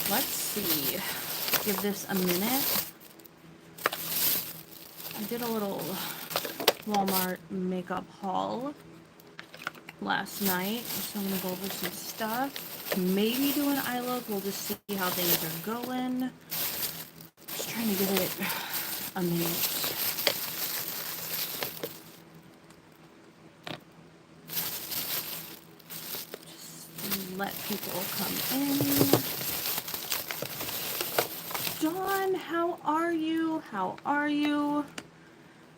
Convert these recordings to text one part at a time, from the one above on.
let's see. Give this a minute. I did a little Walmart makeup haul last night, so I'm going to go over some stuff. Maybe do an eye look. We'll just see how things are going. Just trying to give it a minute. Just let people come in. Dawn, how are you? How are you?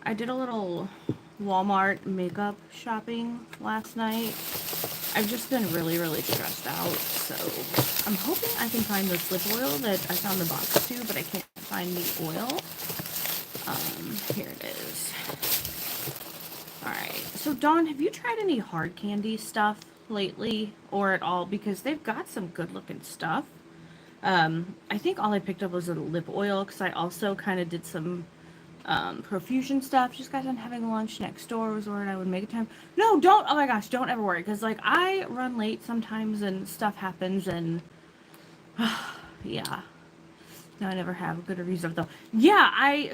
I did a little Walmart makeup shopping last night. I've just been really, really stressed out, so I'm hoping I can find this lip oil that I found the box too, but I can't find the oil. Here it is. Alright, so Dawn, have you tried any hard candy stuff lately, or at all? Because they've got some good looking stuff. I think all I picked up was a lip oil, because I also kind of did some profusion stuff. Just got done having lunch next door. Was worried I would make it time. No, don't. Oh my gosh, don't ever worry, because like I run late sometimes and stuff happens, and yeah. No, I never have a good reviews of it though. Yeah, I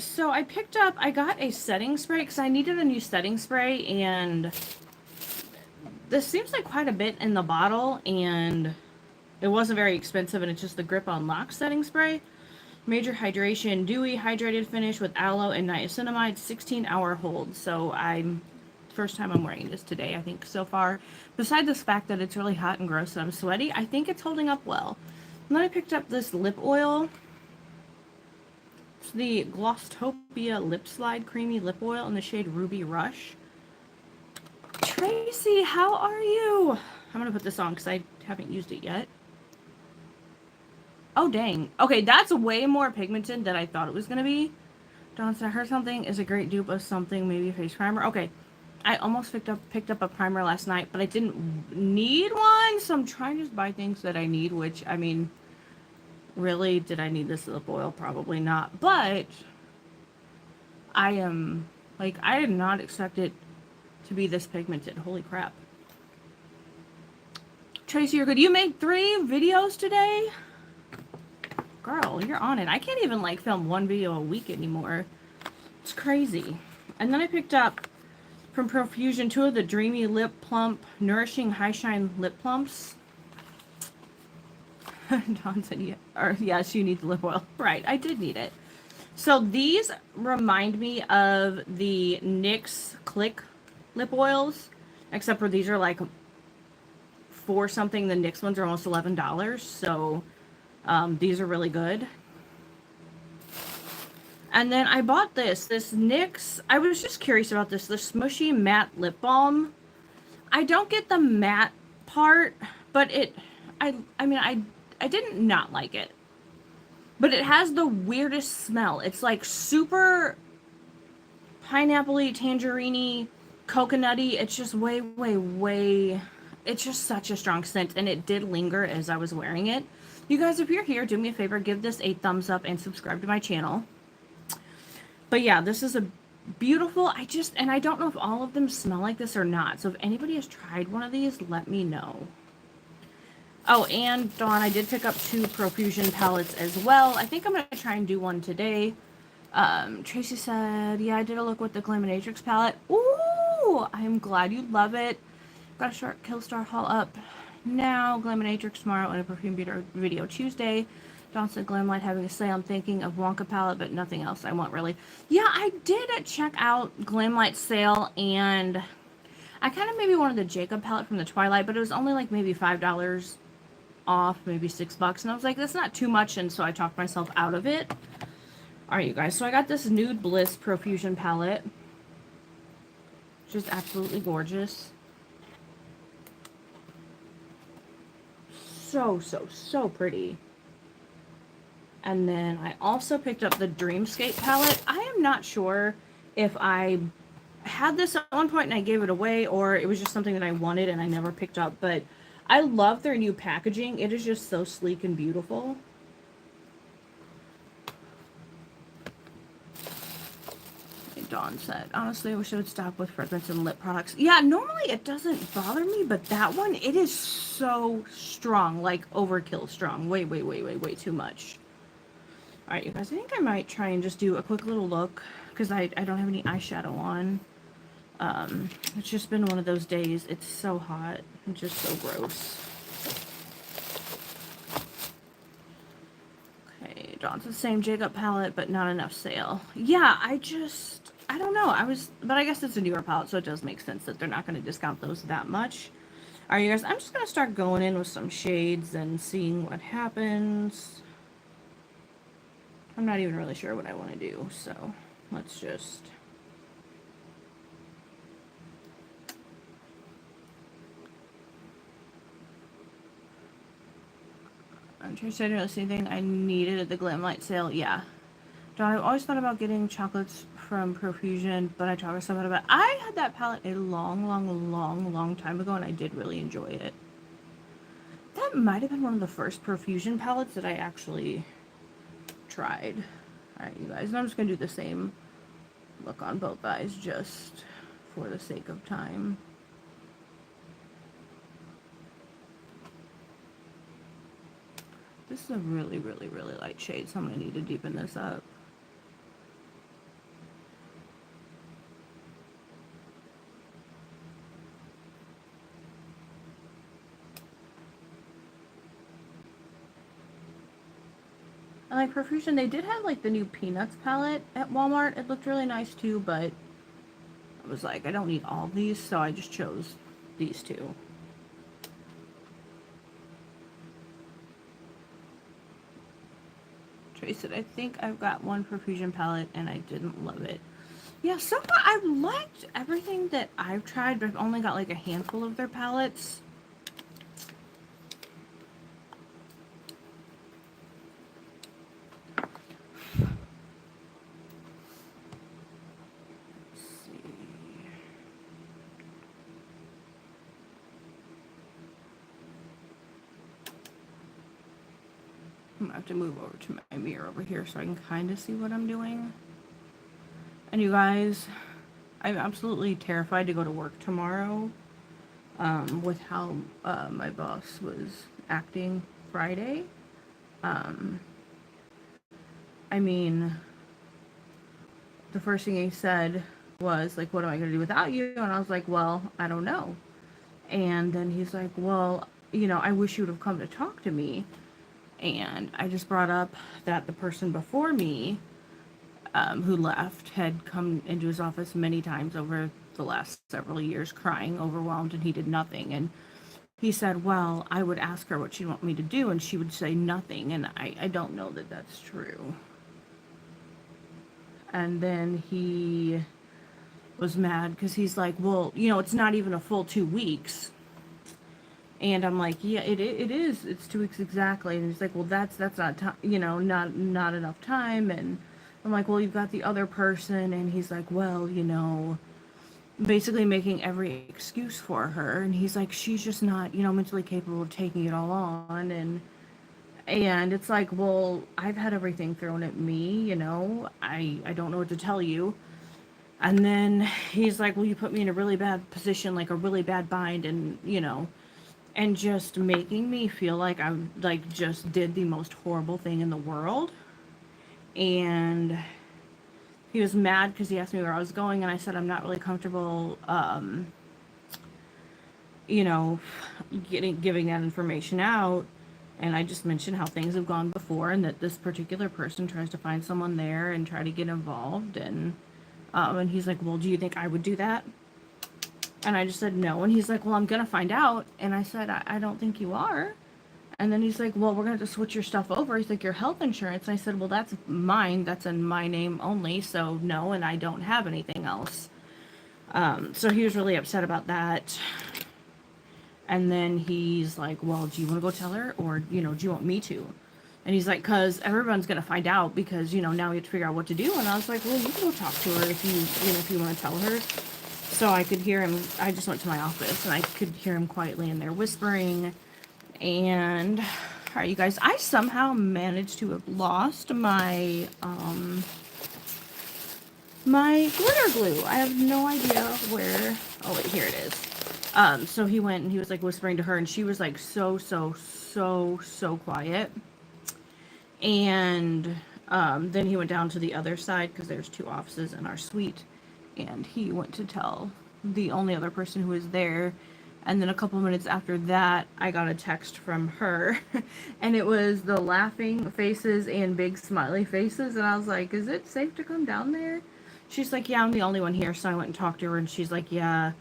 got a setting spray because I needed a new setting spray, and this seems like quite a bit in the bottle, and it wasn't very expensive, and it's just the Grip on Lock setting spray. Major hydration, dewy, hydrated finish with aloe and niacinamide, 16-hour hold. So first time I'm wearing this today, I think, so far. Besides the fact that it's really hot and gross and I'm sweaty, I think it's holding up well. And then I picked up this lip oil. It's the Glosstopia Lip Slide Creamy Lip Oil in the shade Ruby Rush. Tracy, how are you? I'm going to put this on because I haven't used it yet. Oh, dang. Okay, that's way more pigmented than I thought it was going to be. Dawn said, I heard something is a great dupe of something, maybe a face primer. Okay, I almost picked up a primer last night, but I didn't need one, so I'm trying to just buy things that I need, which, I mean, really, did I need this lip oil? Probably not, but I am, like, I did not expect it to be this pigmented. Holy crap. Tracy, you're good. You made 3 videos today? Girl, you're on it. I can't even like film 1 video a week anymore. It's crazy. And then I picked up from Profusion 2 of the Dreamy Lip Plump Nourishing High Shine Lip Plumps. Dawn said, yeah, or yes, you need the lip oil. Right, I did need it. So these remind me of the NYX Click lip oils, except for these are like $4 something. The NYX ones are almost $11. So these are really good. And then I bought this NYX, I was just curious about this, the Smushy Matte Lip Balm. I don't get the matte part, but I mean, I didn't not like it. But it has the weirdest smell. It's like super pineapple-y, tangerine-y, coconutty. It's just way, it's just such a strong scent, and it did linger as I was wearing it. You guys, if you're here, do me a favor, give this a thumbs up and subscribe to my channel. But yeah, this is a beautiful, and I don't know if all of them smell like this or not. So if anybody has tried one of these, let me know. Oh, and Dawn, I did pick up 2 Profusion palettes as well. I think I'm going to try and do one today. Tracy said, yeah, I did a look with the Glaminatrix palette. Ooh, I'm glad you love it. Got a short Killstar haul up now. Glaminatrix tomorrow and a perfume video Tuesday. Dawn said Glamlight having a sale. I'm thinking of Wonka palette, but nothing else I want really. Yeah, I did check out Glamlight's sale, and I kind of maybe wanted the Jacob palette from the Twilight, but it was only like maybe $5 off, maybe $6, and I was like, that's not too much, and so I talked myself out of it. Alright, you guys, so I got this Nude Bliss Profusion palette, which is absolutely gorgeous. So pretty. And then I also picked up the Dreamscape palette. I am not sure if I had this at one point and I gave it away, or it was just something that I wanted and I never picked up, but I love their new packaging. It is just so sleek and beautiful. Dawn said. Honestly, I wish I would stop with fragrance and lip products. Yeah, normally it doesn't bother me, but that one, it is so strong, like overkill strong. Way too much. Alright, you guys, I think I might try and just do a quick little look, because I don't have any eyeshadow on. It's just been one of those days. It's so hot and just so gross. Okay, Dawn's the same Jacob palette, but not enough sale. Yeah, I don't know. But I guess it's a newer palette, so it does make sense that they're not going to discount those that much. Alright, you guys, I'm just going to start going in with some shades and seeing what happens. I'm not even really sure what I want to do, so let's just... I'm trying to really see anything I needed at the Glam Light sale. Yeah. Dawn, I've always thought about getting chocolates from Profusion, but I talked to someone about it. I had that palette a long time ago, and I did really enjoy it. That might have been one of the first Profusion palettes that I actually tried. Alright, you guys, and I'm just going to do the same look on both eyes just for the sake of time. This is a really light shade, so I'm going to need to deepen this up. And like Profusion, they did have like the new Peanuts palette at Walmart. It looked really nice too, but I was like, I don't need all these, so I just chose these two. Trace it. I think I've got one Profusion palette and I didn't love it. Yeah, so far I've liked everything that I've tried, but I've only got like a handful of their palettes. I'm gonna have to move over to my mirror over here so I can kind of see what I'm doing. And you guys, I'm absolutely terrified to go to work tomorrow with how my boss was acting Friday. I mean, the first thing he said was like, what am I going to do without you? And I was like, well, I don't know. And then he's like, well, you know, I wish you would have come to talk to me. And I just brought up that the person before me who left had come into his office many times over the last several years crying, overwhelmed, and he did nothing. And he said, well, I would ask her what she'd want me to do, and she would say nothing. And I don't know that that's true. And then he was mad because he's like, well, you know, it's not even a full 2 weeks. And I'm like, yeah, it is. It's 2 weeks exactly. And he's like, well, that's not time, you know, not enough time. And I'm like, well, you've got the other person. And he's like, well, you know, basically making every excuse for her. And he's like, she's just not, you know, mentally capable of taking it all on. And it's like, well, I've had everything thrown at me, you know, I don't know what to tell you. And then he's like, well, you put me in a really bad position, like a really bad bind, and, you know, and just making me feel like I like just did the most horrible thing in the world. And he was mad because he asked me where I was going, and I said I'm not really comfortable, you know, giving that information out. And I just mentioned how things have gone before, and that this particular person tries to find someone there and try to get involved. And he's like, well, do you think I would do that? And I just said no. And he's like, well, I'm going to find out. And I said, I don't think you are. And then he's like, well, we're going to have to switch your stuff over. He's like, your health insurance. And I said, well, that's mine. That's in my name only. So no, and I don't have anything else. So he was really upset about that. And then he's like, well, do you want to go tell her? Or, you know, do you want me to? And he's like, because everyone's going to find out because, you know, now we have to figure out what to do. And I was like, well, you can go talk to her if if you want to tell her. So I could hear him. I just went to my office and I could hear him quietly in there whispering. And, all right, you guys, I somehow managed to have lost my my glitter glue. I have no idea where. Oh wait, here it is. So he went and he was like whispering to her, and she was like so quiet. And then he went down to the other side because there's two offices in our suite, and he went to tell the only other person who was there. And then a couple minutes after that, I got a text from her, and it was the laughing faces and big smiley faces. And I was like, "Is it safe to come down there?" She's like, "Yeah, I'm the only one here." So I went and talked to her, and she's like, "Yeah."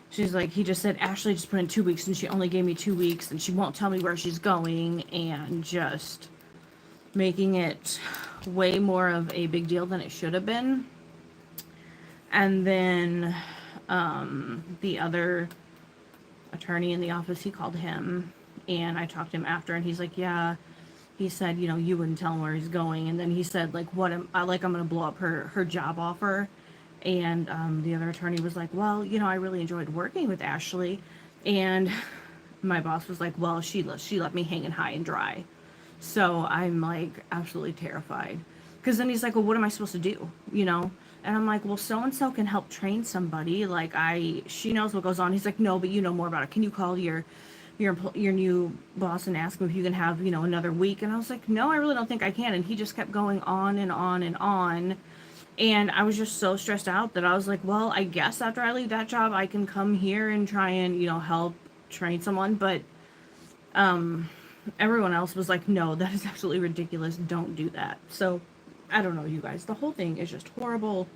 She's like, "He just said Ashley just put in 2 weeks, and she only gave me 2 weeks, and she won't tell me where she's going, and just making it way more of a big deal than it should have been." And then the other attorney in the office, he called him, and I talked to him after, and he's like, "Yeah." He said, "You wouldn't tell him where he's going." And then he said, like, "What am I like? I'm gonna blow up her job offer." And the other attorney was like, "Well, I really enjoyed working with Ashley." And my boss was like, "Well, she left me hanging high and dry." So I'm like absolutely terrified. Because then he's like, "Well, what am I supposed to do?" And I'm like, "Well, so and so can help train somebody. Like she knows what goes on." He's like, "No, but you know more about it. Can you call your new boss and ask him if you can have another week?" And I was like, "No, I really don't think I can." And he just kept going on and on and on. And I was just so stressed out that I was like, "Well, I guess after I leave that job, I can come here and try and help train someone." But everyone else was like, "No, that is absolutely ridiculous. Don't do that." So I don't know, you guys. The whole thing is just horrible.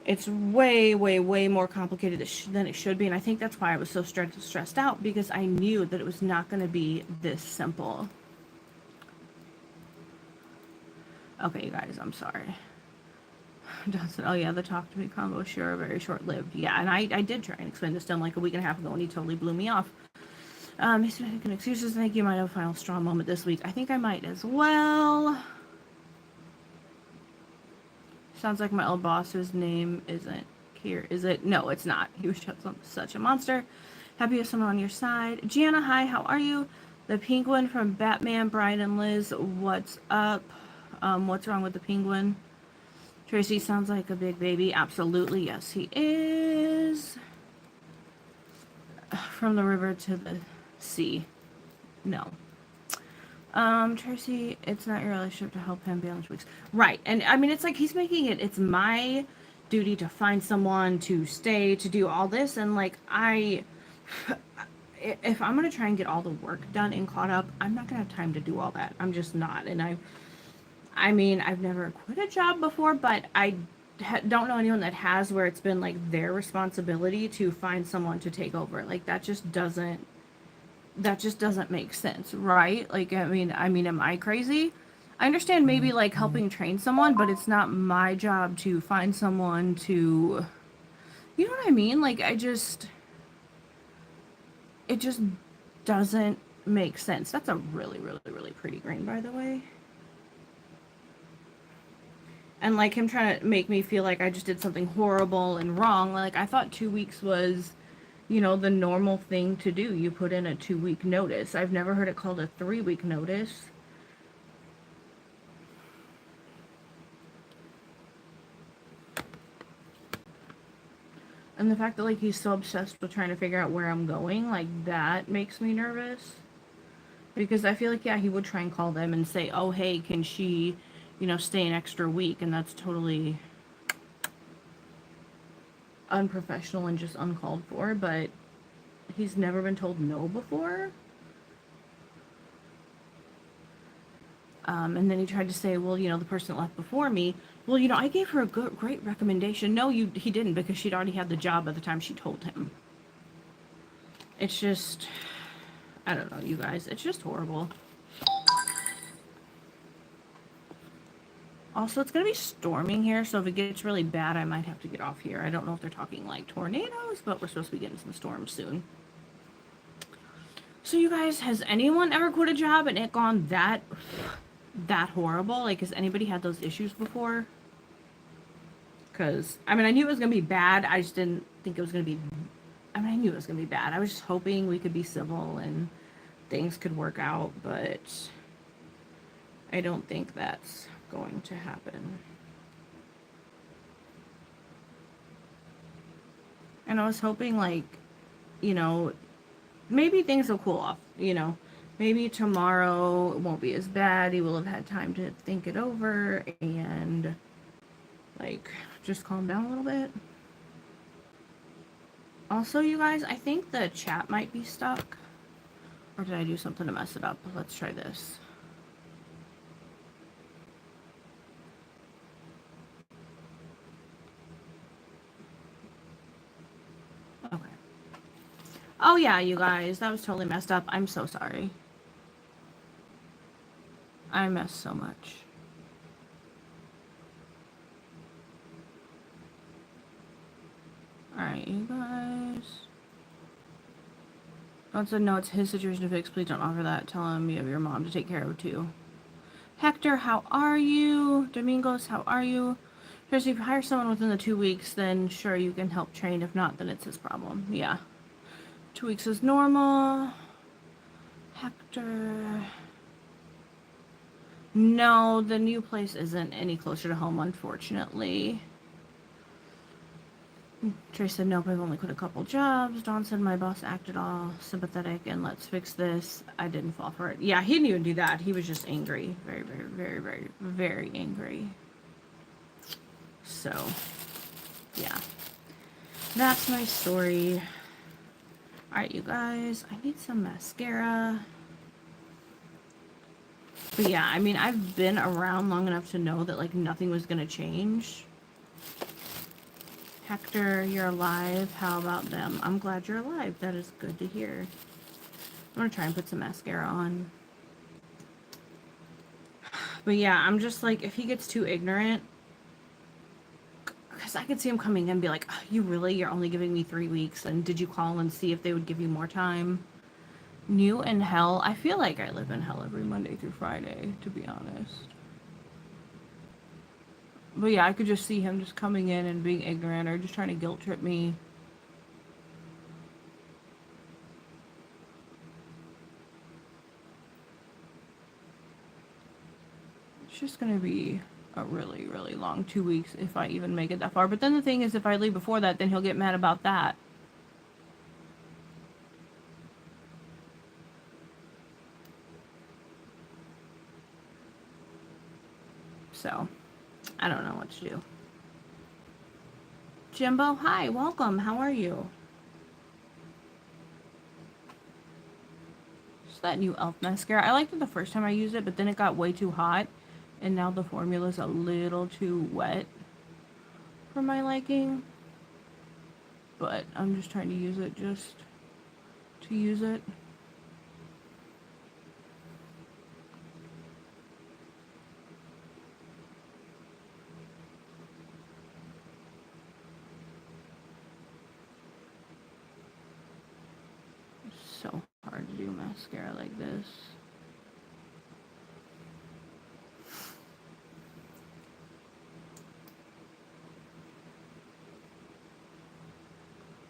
It's way, way, way more complicated than it should be. And I think that's why I was so stressed out, because I knew that it was not going to be this simple. Okay, you guys, I'm sorry. Johnson, oh yeah, the talk to me combo, sure, very short lived. Yeah, and I did try and explain this to him like a week and a half ago, and he totally blew me off. He's making excuses. I think you might have a final straw moment this week. I think I might as well. Sounds like my old boss, whose name isn't here. Is it? No, it's not. He was just such a monster. Happy to have someone on your side. Gianna, hi, how are you? The penguin from Batman, Brian and Liz, what's up? What's wrong with the penguin? Tracy sounds like a big baby. Absolutely, yes, he is. From the river to the sea. No. Tracy, it's not your relationship to help him balance weeks. Right. And I mean, it's like he's making it's my duty to find someone to stay, to do all this. And like, if I'm going to try and get all the work done and caught up, I'm not going to have time to do all that. I'm just not. And I mean, I've never quit a job before, but I don't know anyone that has, where it's been like their responsibility to find someone to take over. Like that just doesn't make sense, right? Like, I mean, am I crazy? I understand maybe like helping train someone, but it's not my job to find someone to, you know what I mean? Like, it just doesn't make sense. That's a really, really, really pretty green, by the way. And like him trying to make me feel like I just did something horrible and wrong. Like, I thought 2 weeks was, the normal thing to do. You put in a 2-week notice. I've never heard it called a 3-week notice. And the fact that like he's so obsessed with trying to figure out where I'm going, like that makes me nervous. Because I feel like, yeah, he would try and call them and say, "Oh, hey, can she, stay an extra week?" And that's totally unprofessional and just uncalled for. But he's never been told no before. And then he tried to say, "Well, the person that left before me, well, I gave her a great recommendation." No, he didn't, because she'd already had the job by the time she told him. It's just, I don't know, you guys. It's just horrible. Also, it's going to be storming here, so if it gets really bad, I might have to get off here. I don't know if they're talking like tornadoes, but we're supposed to be getting some storms soon. So you guys, has anyone ever quit a job and it gone that horrible? Like, has anybody had those issues before? Because, I mean, I knew it was going to be bad. I just didn't think it was going to be, I knew it was going to be bad. I was just hoping we could be civil and things could work out, but I don't think that's going to happen. And I was hoping, like, you know, maybe things will cool off, you know. Maybe tomorrow it won't be as bad. He will have had time to think it over and, like, just calm down a little bit. Also, you guys, I think the chat might be stuck. Or did I do something to mess it up? Let's try this. Okay. Oh, yeah, you guys. That was totally messed up. I'm so sorry. I messed so much. Alright, you guys. Don't say no, it's his situation to fix. Please don't offer that. Tell him you have your mom to take care of, too. Hector, how are you? Domingos, how are you? If you hire someone within the 2 weeks, then sure, you can help train. If not, then it's his problem. Yeah. 2 weeks is normal. Hector. No, the new place isn't any closer to home, unfortunately. Trey said, nope, I've only quit a couple jobs. Dawn said, my boss acted all sympathetic and let's fix this. I didn't fall for it. Yeah, he didn't even do that. He was just angry. Very, very, very, very, very angry. So, yeah. That's my story. Alright, you guys. I need some mascara. But yeah, I mean, I've been around long enough to know that, like, nothing was gonna change. Hector, you're alive. How about them? I'm glad you're alive. That is good to hear. I'm gonna try and put some mascara on. But yeah, I'm just like, if he gets too ignorant, because I could see him coming in and be like, oh, you're only giving me 3 weeks, and did you call and see if they would give you more time? New in hell? I feel like I live in hell every Monday through Friday, to be honest. But yeah, I could just see him just coming in and being ignorant or just trying to guilt trip me. It's just gonna be a really, really long 2 weeks if I even make it that far. But then the thing is, if I leave before that, then he'll get mad about that. So, I don't know what to do. Jimbo, hi, welcome. How are you? Just that new e.l.f. mascara. I liked it the first time I used it, but then it got way too hot. And now the formula's a little too wet for my liking. But I'm just trying to use it just to use it. It's so hard to do mascara like this.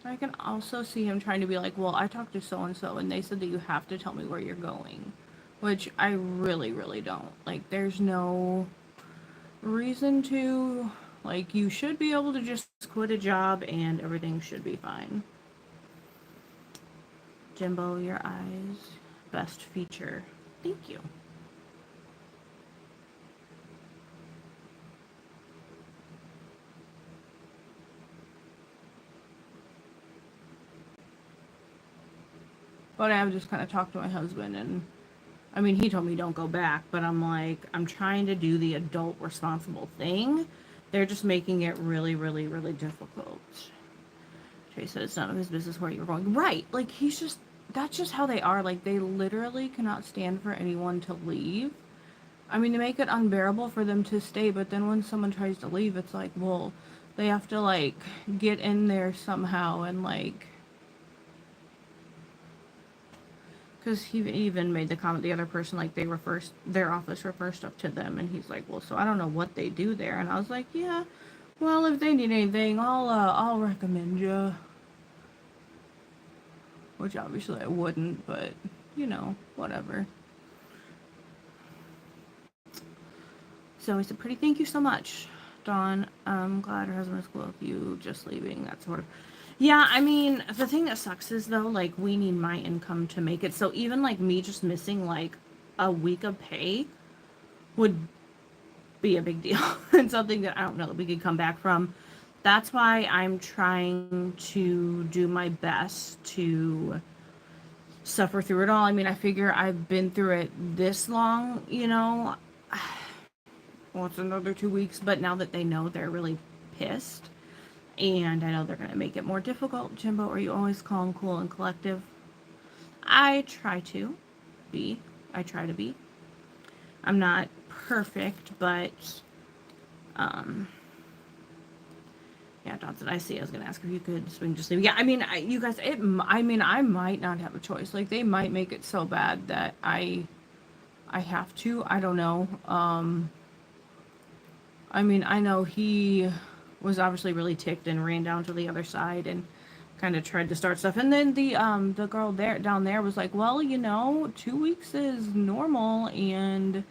I can also see him trying to be like, well, I talked to so-and-so and they said that you have to tell me where you're going. Which I really, really don't. Like, there's no reason to. Like, you should be able to just quit a job and everything should be fine. Jimbo, your eyes. Best feature. Thank you. But I've just kind of talked to my husband and, I mean, he told me don't go back, but I'm like, I'm trying to do the adult responsible thing. They're just making it really, really, really difficult. Trey said it's none of his business where you're going. Right. Like, that's just how they are. Like, they literally cannot stand for anyone to leave. I mean, they make it unbearable for them to stay, but then when someone tries to leave, it's like, well, they have to, like, get in there somehow and, like, because he even made the comment, the other person, like, their office refers stuff to them, and he's like, well, so I don't know what they do there. And I was like, yeah, well, if they need anything, I'll recommend you. Which obviously I wouldn't, but, you know, whatever. So he said, pretty, thank you so much, Dawn. I'm glad her husband is cool with you just leaving, that sort of. Yeah, I mean, the thing that sucks is though, like, we need my income to make it. So even like me just missing like a week of pay would be a big deal and something that I don't know that we could come back from. That's why I'm trying to do my best to suffer through it all. I mean, I figure I've been through it this long, you know. Well, it's another 2 weeks, but now that they know, they're really pissed. And I know they're going to make it more difficult. Jimbo, are you always calm, cool, and collective? I try to be. I try to be. I'm not perfect, but um, yeah, Johnson, I see. I was gonna ask if you could swing just leave. Yeah, I mean, you guys, I mean, I might not have a choice. Like, they might make it so bad that I have to. I don't know. I mean, I know he was obviously really ticked and ran down to the other side and kind of tried to start stuff. And then the girl there down there was like, well, 2 weeks is normal, and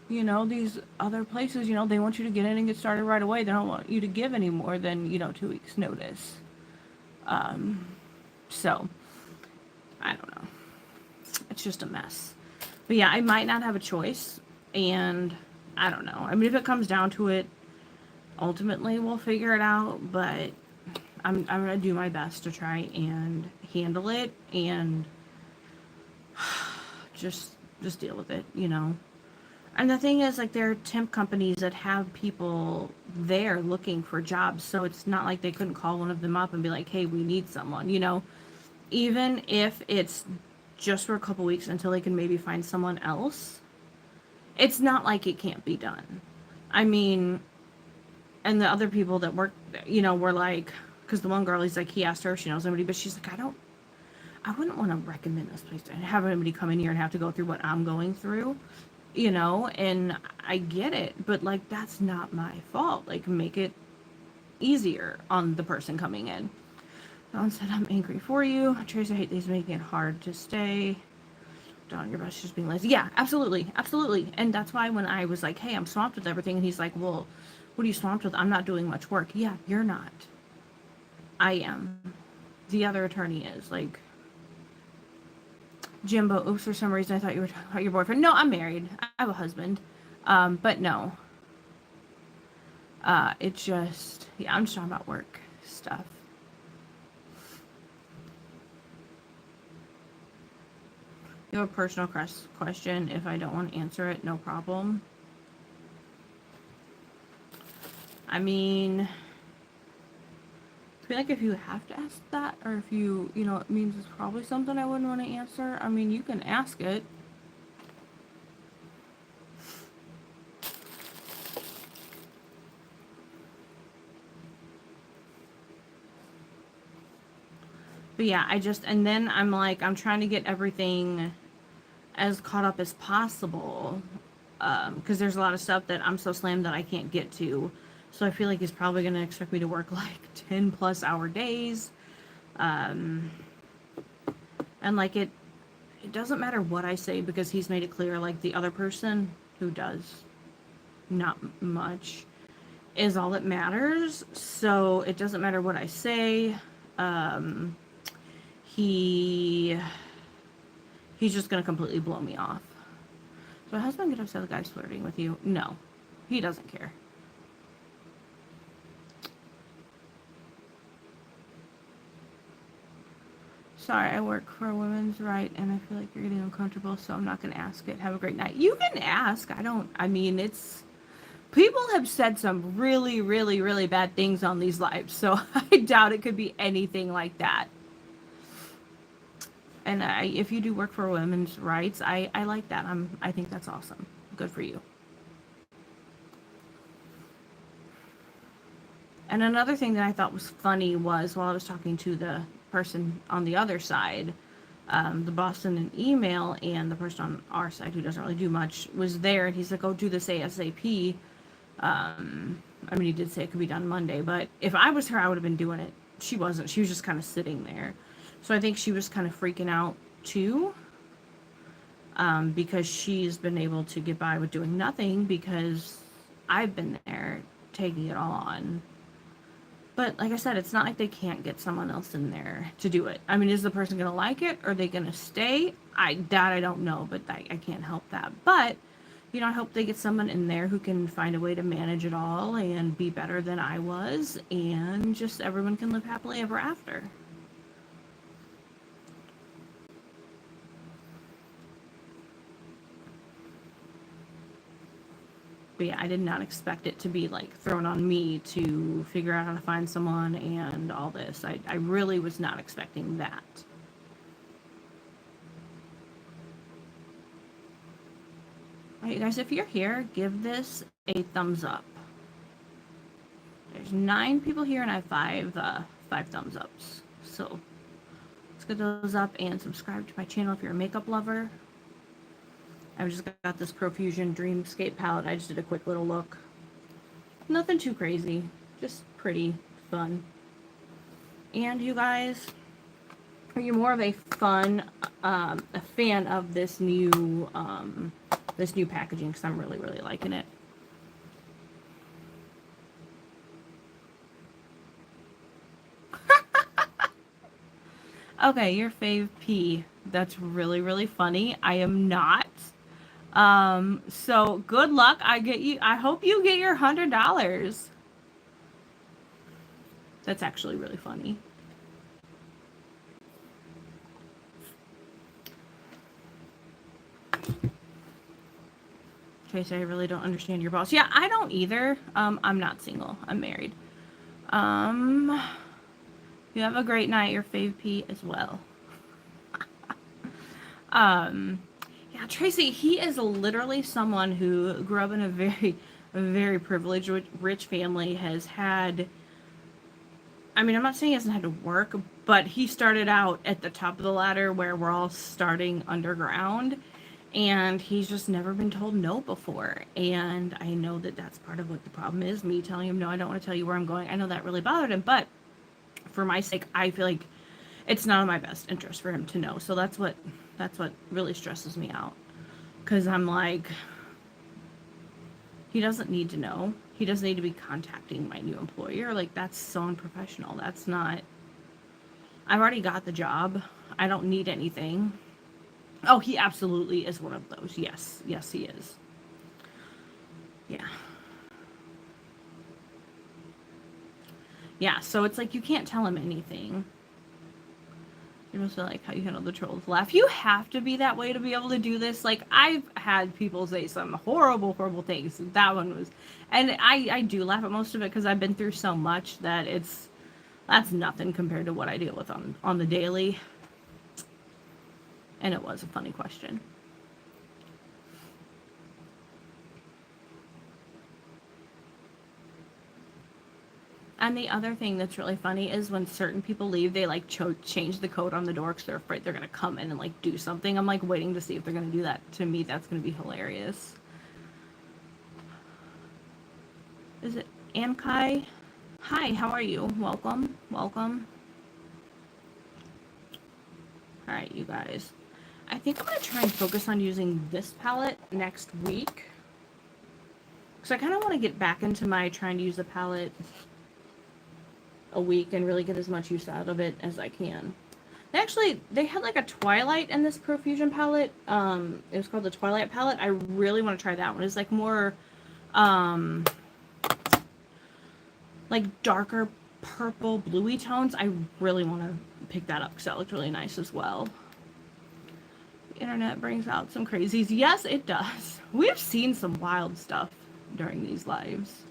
these other places, they want you to get in and get started right away. They don't want you to give any more than 2 weeks notice. So I don't know. It's just a mess. But yeah, I might not have a choice, and I don't know. I mean, if it comes down to it, ultimately we'll figure it out, but I'm gonna do my best to try and handle it and just deal with it. And the thing is, like, there are temp companies that have people there looking for jobs, so it's not like they couldn't call one of them up and be like, hey, we need someone. Even if it's just for a couple weeks until they can maybe find someone else, it's not like it can't be done. I mean, and the other people that work, were like, because the one girl, he's like, he asked her if she knows somebody, but she's like, I wouldn't want to recommend this place and have anybody come in here and have to go through what I'm going through, and I get it, but like, that's not my fault. Like, make it easier on the person coming in. Dawn said, I'm angry for you. Trace, I hate these making it hard to stay. Dawn, your best just being lazy. Yeah, absolutely. Absolutely. And that's why when I was like, hey, I'm swamped with everything, and he's like, well, what are you swamped with? I'm not doing much work. Yeah, you're not. I am. The other attorney is. Like, Jimbo, oops, for some reason I thought you were talking about your boyfriend. No, I'm married. I have a husband. But no. It's just, yeah, I'm just talking about work stuff. You have a personal question. If I don't want to answer it, no problem. I mean, I feel like if you have to ask that, or if it means it's probably something I wouldn't want to answer. I mean, you can ask it. But yeah, and then I'm like, I'm trying to get everything as caught up as possible. Because there's a lot of stuff that I'm so slammed that I can't get to. So I feel like he's probably going to expect me to work like 10 plus hour days. And like, it doesn't matter what I say, because he's made it clear, like, the other person who does not much is all that matters. So it doesn't matter what I say. He's just gonna completely blow me off. So my husband get upset the guy's flirting with you? No, he doesn't care. Sorry, I work for women's right, and I feel like you're getting uncomfortable, so I'm not gonna ask it. Have a great night. You can ask. I mean, it's, people have said some really, really, really bad things on these lives, so I doubt it could be anything like that. And if you do work for women's rights, I like that. I think that's awesome. Good for you. And another thing that I thought was funny was, while I was talking to the person on the other side, the boss in an email, and the person on our side who doesn't really do much was there, and he's like, oh, do this ASAP. I mean, he did say it could be done Monday, but if I was her, I would have been doing it. She wasn't. She was just kind of sitting there. So I think she was kind of freaking out too, because she's been able to get by with doing nothing, because I've been there taking it all on. But like I said, it's not like they can't get someone else in there to do it. I mean, is the person going to like it? Are they going to stay? I don't know, but I can't help that. But, you know, I hope they get someone in there who can find a way to manage it all and be better than I was, and just everyone can live happily ever after. But yeah, I did not expect it to be like thrown on me to figure out how to find someone and all this. I really was not expecting that. Alright, you guys, if you're here, give this a thumbs up. There's 9 people here and I have 5 thumbs ups. So let's get those up and subscribe to my channel if you're a makeup lover. I've just got this Profusion Dreamscape palette. I just did a quick little look. Nothing too crazy, just pretty fun. And you guys, are you more of a fan of this new packaging? Because I'm really liking it. Okay, your fave P. That's really funny. I am not. So good luck. I hope you get your $100. That's actually really funny. Tracy, I really don't understand your boss. Yeah, I don't either. I'm not single. I'm married. You have a great night. Your fave P as well. Yeah, Tracy, he is literally someone who grew up in a very privileged, rich family, has had, I mean, I'm not saying he hasn't had to work, but he started out at the top of the ladder where we're all starting underground, and he's just never been told no before. And I know that that's part of what the problem is, me telling him, no, I don't want to tell you where I'm going. I know that really bothered him, but for my sake, I feel like it's not in my best interest for him to know. So that's what really stresses me out. Because I'm like, he doesn't need to know. He doesn't need to be contacting my new employer. Like, that's so unprofessional. That's not... I've already got the job. I don't need anything. Oh, he absolutely is one of those. Yes. Yes, he is. Yeah. Yeah, so it's like you can't tell him anything. You must like how you handle the trolls laugh. You have to be that way to be able to do this. Like, I've had people say some horrible things. That one was... And I do laugh at most of it because I've been through so much that that's nothing compared to what I deal with on the daily. And it was a funny question. And the other thing that's really funny is when certain people leave, they like change the code on the door because they're afraid they're going to come in and like do something. I'm like waiting to see if they're going to do that to me. That's going to be hilarious. Is it Amkai? Hi, how are you? Welcome. Welcome. Alright, you guys. I think I'm going to try and focus on using this palette next week. Because I kind of want to get back into my trying to use the palette a week and really get as much use out of it as I can. They had like a Twilight in this Profusion palette. It was called the Twilight palette. I really want to try that one. It's like more like darker purple bluey tones. I really want to pick that up because that looked really nice as well. The internet brings out some crazies. Yes, it does. We've seen some wild stuff during these lives.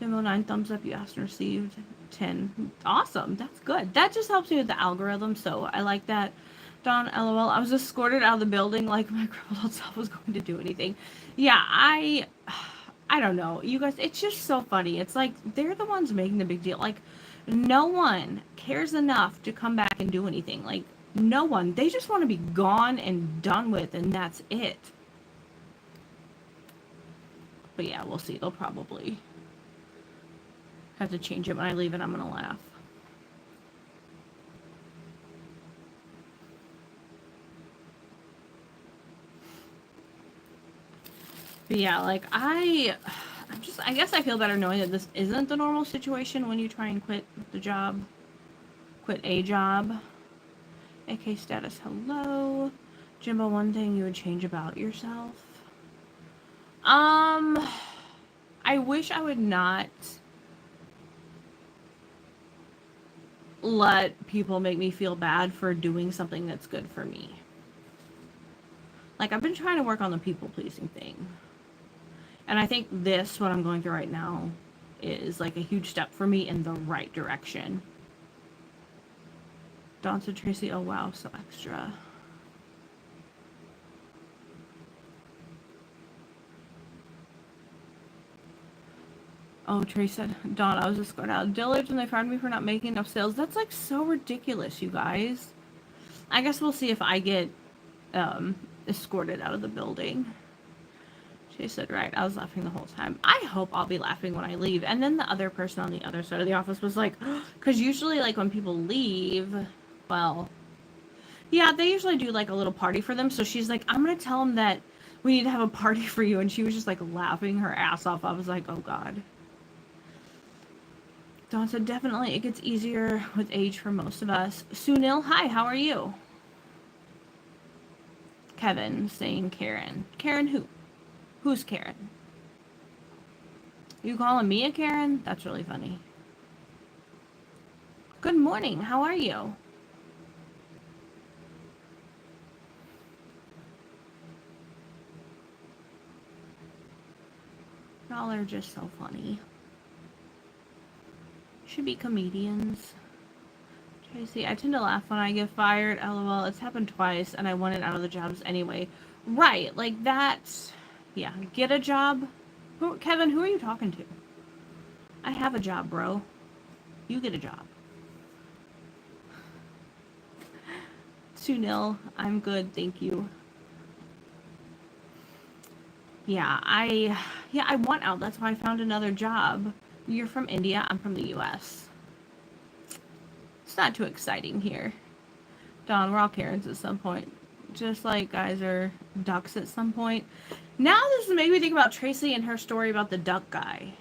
Demo 9 thumbs up. You asked and received 10. Awesome. That's good. That just helps me with the algorithm, so I like that. Don, LOL. I was escorted out of the building like my criminal self was going to do anything. Yeah, I don't know. You guys, it's just so funny. It's like they're the ones making the big deal. Like, no one cares enough to come back and do anything. Like, no one. They just want to be gone and done with, and that's it. But yeah, we'll see. They'll probably have to change it when I leave, and I'm gonna laugh. But yeah, like I'm I guess I feel better knowing that this isn't the normal situation when you try and quit the job. Quit a job. AK status, hello. Jimbo, one thing you would change about yourself? I wish I would not let people make me feel bad for doing something that's good for me. Like, I've been trying to work on the people-pleasing thing. And I think this, what I'm going through right now, is like a huge step for me in the right direction. Dawn said, Tracy, oh wow, so extra. Oh, Tracy said, Dawn, I was just going out Dillard's and they fired me for not making enough sales. That's like so ridiculous, you guys. I guess we'll see if I get escorted out of the building. She said, right, I was laughing the whole time. I hope I'll be laughing when I leave. And then the other person on the other side of the office was like, because usually like when people leave, well, yeah, they usually do like a little party for them. So she's like, I'm going to tell them that we need to have a party for you. And she was just like laughing her ass off. I was like, oh God. Dawn said, definitely it gets easier with age for most of us. Sunil, hi, how are you? Kevin saying Karen. Karen who? Who's Karen? You calling me a Karen? That's really funny. Good morning. How are you? Y'all are just so funny. Should be comedians. Tracy, I tend to laugh when I get fired. LOL. It's happened twice and I wanted out of the jobs anyway. Right. Like that's... Yeah, get a job. Kevin, who are you talking to? I have a job, bro. You get a job. 2-0. I'm good, thank you. Yeah, I want out. That's why I found another job. You're from India. I'm from the US. It's not too exciting here. Dawn, we're all Karens at some point. Just like guys are ducks at some point. Now this made me think about Tracy and her story about the duck guy.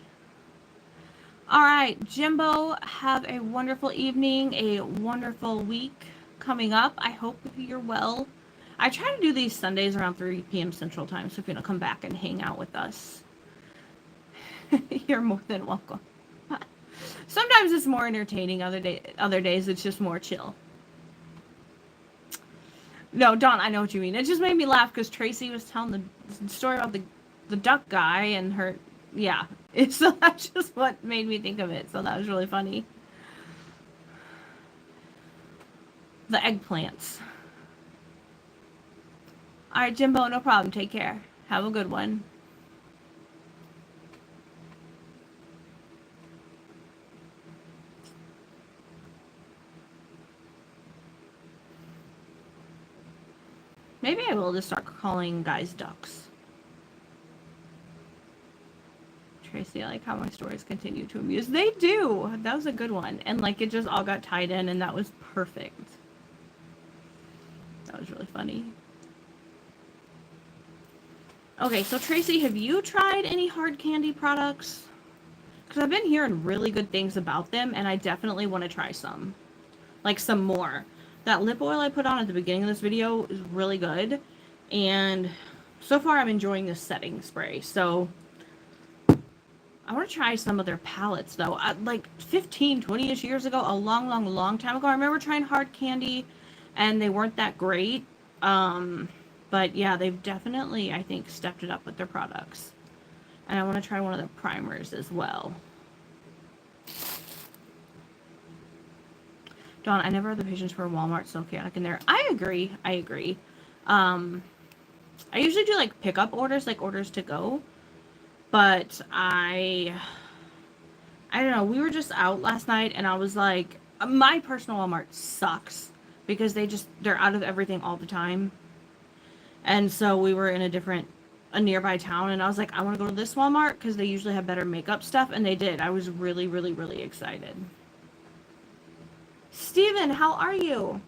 Alright, Jimbo, have a wonderful evening, a wonderful week coming up. I hope you're well. I try to do these Sundays around 3 p.m. Central Time, so if you want to come back and hang out with us, you're more than welcome. Sometimes it's more entertaining, other days it's just more chill. No, Dawn, I know what you mean. It just made me laugh because Tracy was telling the story about the duck guy and her, yeah. So that's just what made me think of it. So that was really funny. The eggplants. Alright, Jimbo, no problem. Take care. Have a good one. Maybe I will just start calling guys ducks. Tracy, I like how my stories continue to amuse. They do! That was a good one. And like it just all got tied in and that was perfect. That was really funny. Okay, so Tracy, have you tried any hard candy products? Because I've been hearing really good things about them and I definitely want to try some. Like some more. That lip oil I put on at the beginning of this video is really good. And so far I'm enjoying this setting spray. So I want to try some of their palettes though. Like 15, 20-ish years ago, a long time ago, I remember trying hard candy and they weren't that great. But yeah, they've definitely, I think, stepped it up with their products. And I want to try one of the primers as well. Dawn, I never had the patience for Walmart so chaotic in there. I agree. I usually do like pickup orders, like orders to go. But I don't know. We were just out last night and I was like, my personal Walmart sucks because they're out of everything all the time. And so we were in a nearby town and I was like, I want to go to this Walmart because they usually have better makeup stuff. And they did. I was really, really, really excited. Steven, how are you?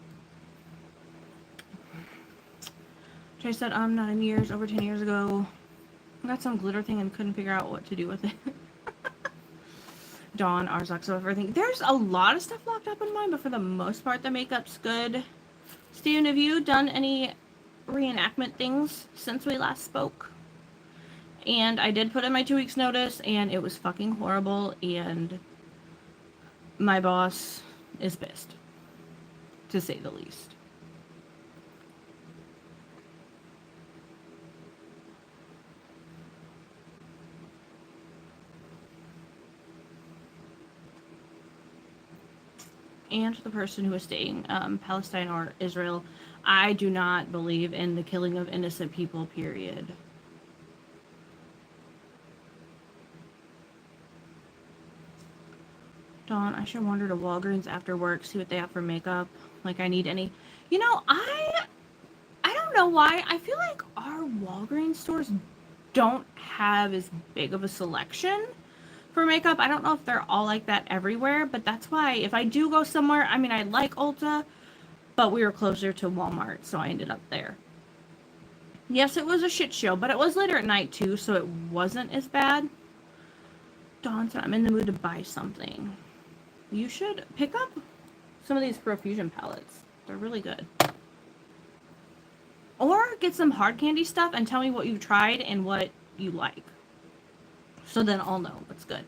Jay said, I'm not in years, over 10 years ago. I got some glitter thing and couldn't figure out what to do with it. Dawn, Arzak, so everything. There's a lot of stuff locked up in mine, but for the most part, the makeup's good. Steven, have you done any reenactment things since we last spoke? And I did put in my 2 weeks notice, and it was fucking horrible, and my boss is pissed, to say the least. And the person who is staying, Palestine or Israel, I do not believe in the killing of innocent people, period. Dawn, I should wander to Walgreens after work, see what they have for makeup. Like I need any. You know, I don't know why. I feel like our Walgreens stores don't have as big of a selection for makeup. I don't know if they're all like that everywhere, but that's why if I do go somewhere, I mean, I like Ulta, but we were closer to Walmart, so I ended up there. Yes, it was a shit show, but it was later at night too, so it wasn't as bad. Dawn said, I'm in the mood to buy something. You should pick up some of these Profusion palettes. They're really good. Or get some hard candy stuff and tell me what you've tried and what you like. So then I'll know what's good.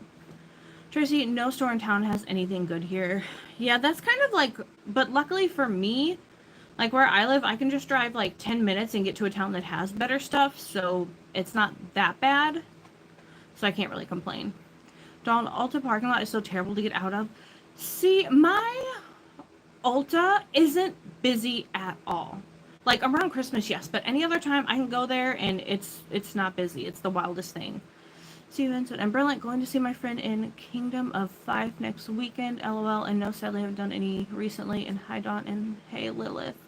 Tracy, no store in town has anything good here. Yeah, that's kind of like, but luckily for me, like where I live, I can just drive like 10 minutes and get to a town that has better stuff. So it's not that bad. So I can't really complain. Dawn, Ulta parking lot is so terrible to get out of. See, my Ulta isn't busy at all. Like around Christmas, yes, but any other time I can go there and it's not busy. It's the wildest thing. Steven said, I'm brilliant, going to see my friend in Kingdom of Five next weekend. LOL, and no, sadly, I haven't done any recently. And hi, Dawn, and hey, Lilith.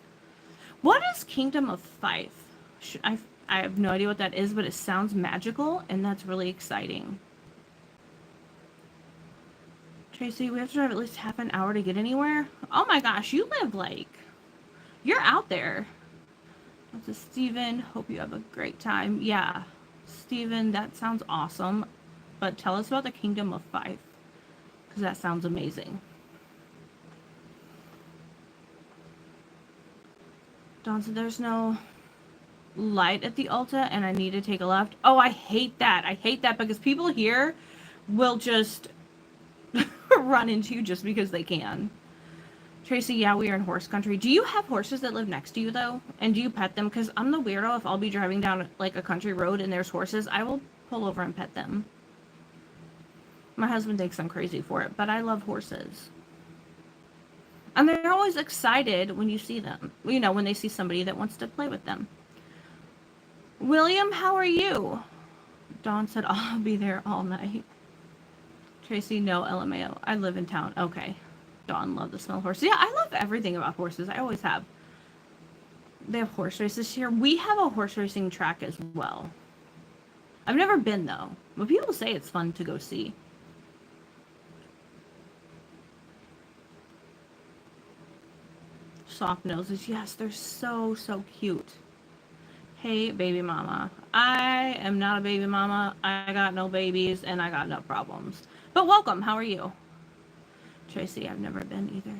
What is Kingdom of Five? I have no idea what that is, but it sounds magical, and that's really exciting. Tracy, we have to drive at least half an hour to get anywhere? Oh my gosh, you live like... You're out there. This is Steven. Hope you have a great time. Yeah, Steven, that sounds awesome. But tell us about the Kingdom of Five. Because that sounds amazing. Dawn said there's no light at the Ulta and I need to take a left. Oh, I hate that. I hate that because people here will just... run into you just because they can. Tracy, yeah, we are in horse country. Do you have horses that live next to you, though? And do you pet them? Because I'm the weirdo. If I'll be driving down, like, a country road and there's horses, I will pull over and pet them. My husband thinks I'm crazy for it, but I love horses. And they're always excited when you see them. You know, when they see somebody that wants to play with them. William, how are you? Dawn said, I'll be there all night. Tracy, no, LMAO. I live in town. Okay. Dawn, love the smell of horses. Yeah, I love everything about horses. I always have. They have horse races here. We have a horse racing track as well. I've never been, though. But people say it's fun to go see. Soft noses. Yes, they're so, so cute. Hey, baby mama. I am not a baby mama. I got no babies, and I got no problems. But welcome. How are you? Tracy, I've never been either.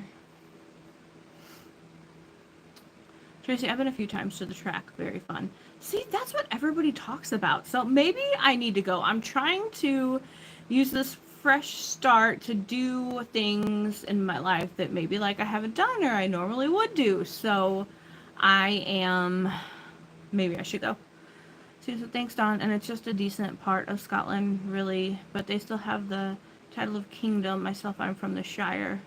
Tracy, I've been a few times to the track. Very fun. See, that's what everybody talks about. So maybe I need to go. I'm trying to use this fresh start to do things in my life that maybe like I haven't done or I normally would do. So maybe I should go. So thanks, Dawn. And it's just a decent part of Scotland, really. But they still have the title of kingdom. Myself, I'm from the Shire.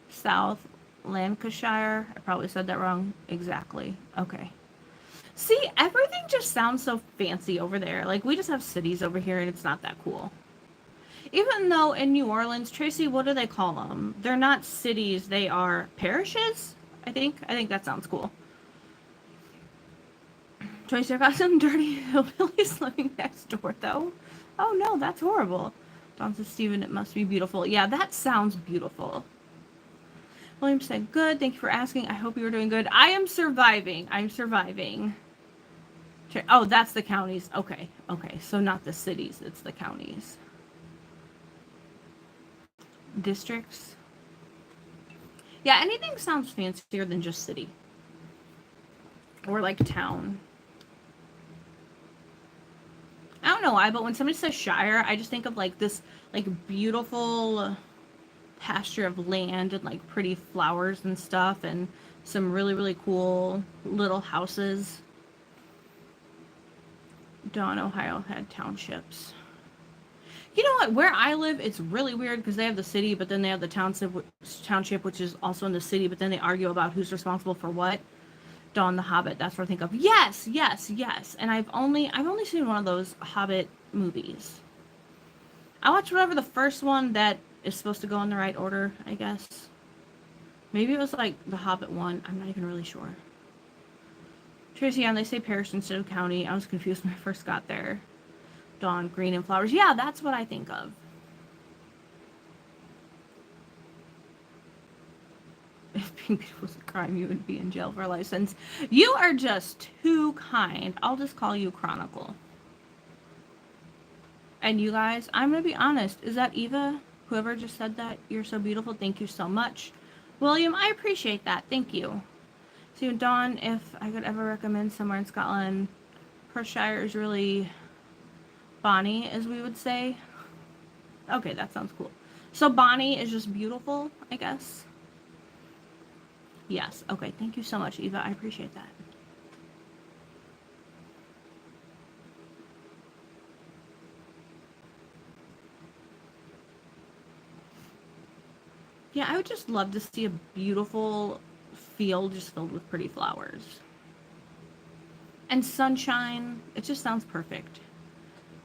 South Lancashire. I probably said that wrong. Exactly. Okay. See, everything just sounds so fancy over there. Like, we just have cities over here, and it's not that cool. Even though in New Orleans, Tracy, what do they call them? They're not cities. They are parishes, I think. I think that sounds cool. Tracy, I got some dirty hillbillies living next door, though. Oh, no, that's horrible. Dawn says, Steven, it must be beautiful. Yeah, that sounds beautiful. William said, good. Thank you for asking. I hope you are doing good. I am surviving. I'm surviving. Oh, that's the counties. Okay. Okay. So not the cities, it's the counties. Districts. Yeah, anything sounds fancier than just city. Or like town. I don't know why, but when somebody says Shire, I just think of like this like beautiful pasture of land and like pretty flowers and stuff and some really, really cool little houses. Dawn, Ohio had townships. You know what? Where I live, it's really weird because they have the city, but then they have the township, which is also in the city, but then they argue about who's responsible for what. Dawn the Hobbit. That's what I think of. Yes, yes, yes. And I've only seen one of those Hobbit movies. I watched whatever the first one that is supposed to go in the right order, I guess. Maybe it was like the Hobbit one. I'm not even really sure. Tracy, and they say parish instead of county. I was confused when I first got there. Dawn, green and flowers. Yeah, that's what I think of. If being beautiful was a crime, you would be in jail for a license. You are just too kind. I'll just call you Chronicle. And you guys, I'm going to be honest. Is that Eva? Whoever just said that? You're so beautiful. Thank you so much. William, I appreciate that. Thank you. So, Dawn, if I could ever recommend somewhere in Scotland, Perthshire is really bonny, as we would say. Okay, that sounds cool. So bonny is just beautiful, I guess. Yes. Okay. Thank you so much, Eva. I appreciate that. Yeah, I would just love to see a beautiful field just filled with pretty flowers. And sunshine. It just sounds perfect.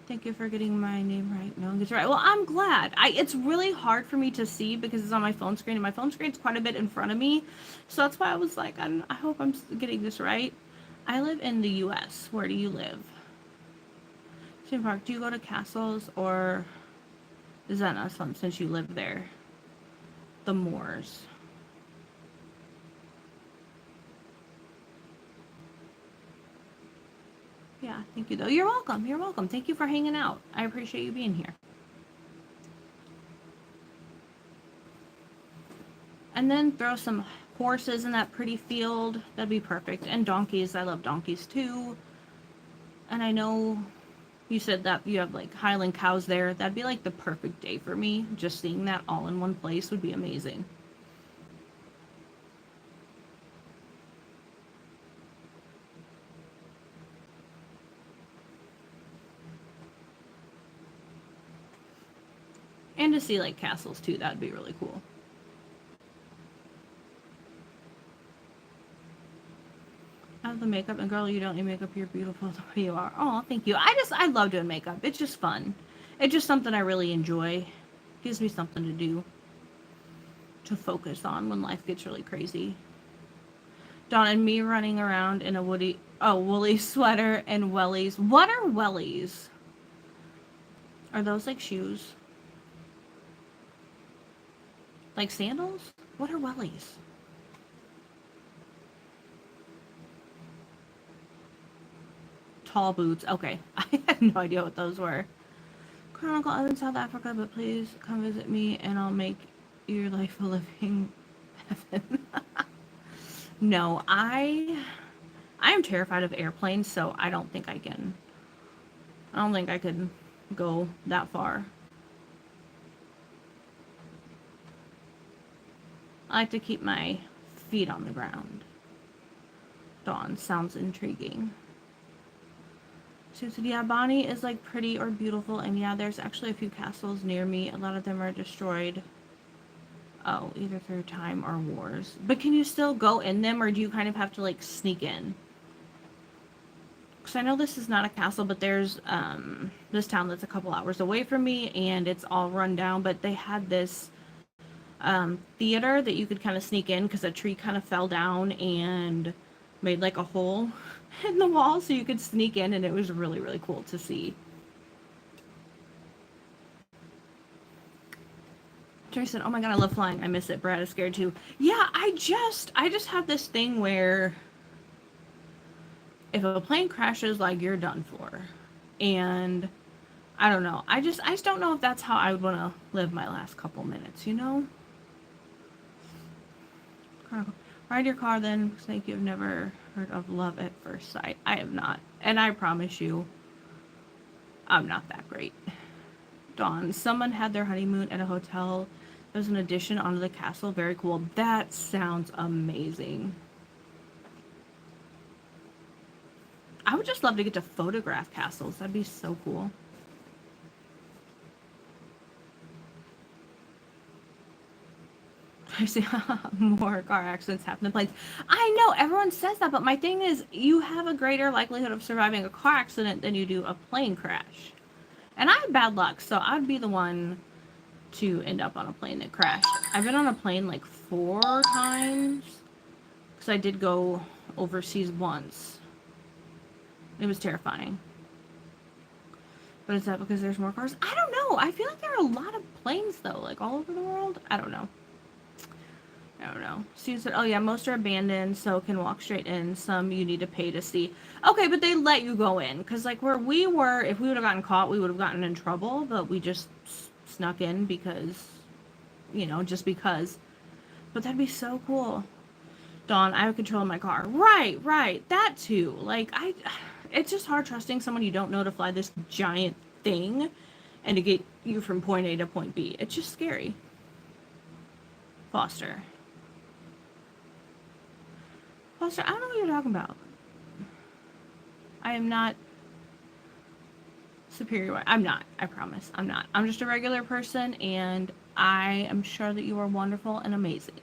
Thank you for getting my name right. No one gets it right. Well, I'm glad. It's really hard for me to see because it's on my phone screen, and my phone screen's quite a bit in front of me. So that's why I was like, I hope I'm getting this right. I live in the U.S. Where do you live? St. Park, do you go to castles, or is that not something since you live there? The Moors. Yeah, thank you, though. You're welcome. You're welcome. Thank you for hanging out. I appreciate you being here. And then throw some horses in that pretty field. That'd be perfect. And donkeys. I love donkeys, too. And I know you said that you have, like, Highland cows there. That'd be, like, the perfect day for me. Just seeing that all in one place would be amazing. And to see, like, castles, too. That'd be really cool. I have the makeup, and girl, you don't need makeup. You're beautiful the way you are. Oh, thank you. I love doing makeup. It's just fun. It's just something I really enjoy. Gives me something to do. To focus on when life gets really crazy. Dawn and me running around in a woolly sweater and wellies. What are wellies? Are those like shoes? Like sandals? What are wellies? Tall boots. Okay. I had no idea what those were. Chronicle, I'm in South Africa, but please come visit me and I'll make your life a living heaven. No, I am terrified of airplanes, so I don't think I can. I don't think I could go that far. I like to keep my feet on the ground. Dawn sounds intriguing. Susan, yeah, Bonnie is like pretty or beautiful, and yeah, there's actually a few castles near me. A lot of them are destroyed. Oh, either through time or wars. But can you still go in them, or do you kind of have to like sneak in? Because I know this is not a castle, but there's this town that's a couple hours away from me, and it's all run down. But they had this theater that you could kind of sneak in because a tree kind of fell down and made like a hole in the wall, so you could sneak in, and it was really, really cool to see. Jerry said, oh my god, I love flying. I miss it. Brad is scared too. Yeah, I just have this thing where if a plane crashes, like, you're done for. And I don't know. I just don't know if that's how I would want to live my last couple minutes, you know? Ride your car then, looks like you've never heard of love at first sight. I have not. And I promise you, I'm not that great. Dawn, someone had their honeymoon at a hotel. There's an addition onto the castle. Very cool. That sounds amazing. I would just love to get to photograph castles. That'd be so cool. I see more car accidents happen in planes. I know everyone says that, but my thing is, you have a greater likelihood of surviving a car accident than you do a plane crash. And I have bad luck, so I'd be the one to end up on a plane that crashed. I've been on a plane like 4 times, because I did go overseas once. It was terrifying. But is that because there's more cars? I don't know. I feel like there are a lot of planes, though, like all over the world. I don't know. Steve said, oh yeah, most are abandoned, so can walk straight in. Some you need to pay to see. Okay, but they let you go in. Because, like, where we were, if we would have gotten caught, we would have gotten in trouble. But we just snuck in because, you know, just because. But that'd be so cool. Dawn, I have control of my car. Right. That too. Like, it's just hard trusting someone you don't know to fly this giant thing and to get you from point A to point B. It's just scary. Foster, I don't know what you're talking about. I am not superior. I'm not. I promise. I'm not. I'm just a regular person, and I am sure that you are wonderful and amazing.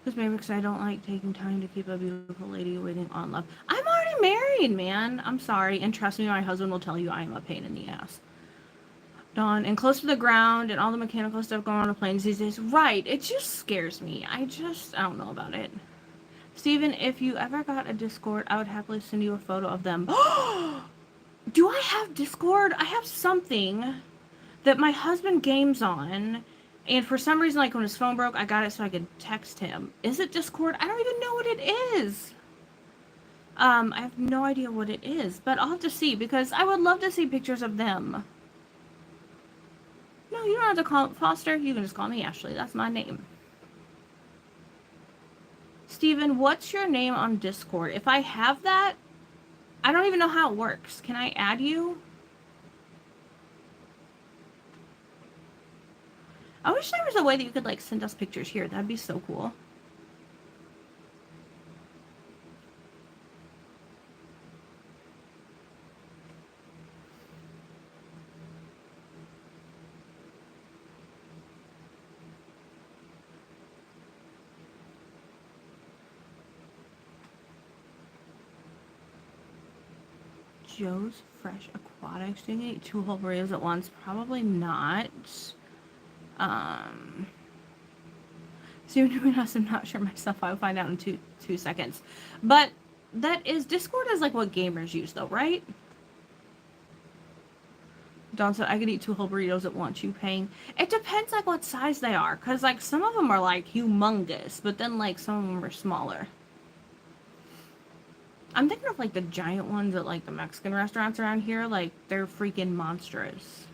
Just maybe because I don't like taking time to keep a beautiful lady waiting on love. I'm already married, man. I'm sorry. And trust me, my husband will tell you I am a pain in the ass. Dawn, and close to the ground and all the mechanical stuff going on the planes these days. Right. It just scares me. I don't know about it. Steven, if you ever got a Discord, I would happily send you a photo of them. Do I have Discord? I have something that my husband games on. And for some reason, like when his phone broke, I got it so I could text him. Is it Discord? I don't even know what it is. I have no idea what it is. But I'll have to see because I would love to see pictures of them. No, you don't have to call Foster. You can just call me Ashley. That's my name. Steven, what's your name on Discord? If I have that, I don't even know how it works. Can I add you? I wish there was a way that you could, like, send us pictures here. That'd be so cool. Joe's Fresh Aquatics. Do you eat 2 whole burritos at once? Probably not. Steven, between us, I'm not sure myself. I'll find out in two seconds. But Discord is like what gamers use, though, right? Dawn said, I could eat 2 whole burritos at once. You paying? It depends, like, what size they are. Because, like, some of them are, like, humongous. But then, like, some of them are smaller. I'm thinking of, like, the giant ones at, like, the Mexican restaurants around here. Like, they're freaking monstrous.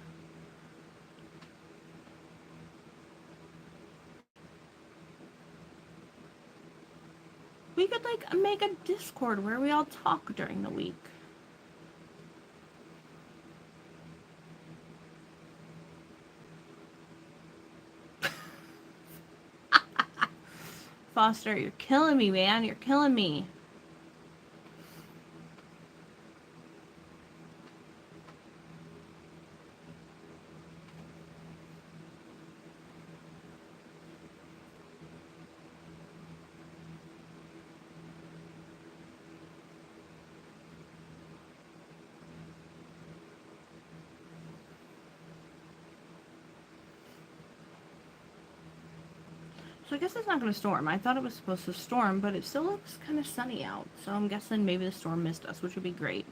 We could, like, make a Discord where we all talk during the week. Foster, you're killing me, man. You're killing me. So I guess it's not going to storm. I thought it was supposed to storm, but it still looks kind of sunny out. So I'm guessing maybe the storm missed us, which would be great.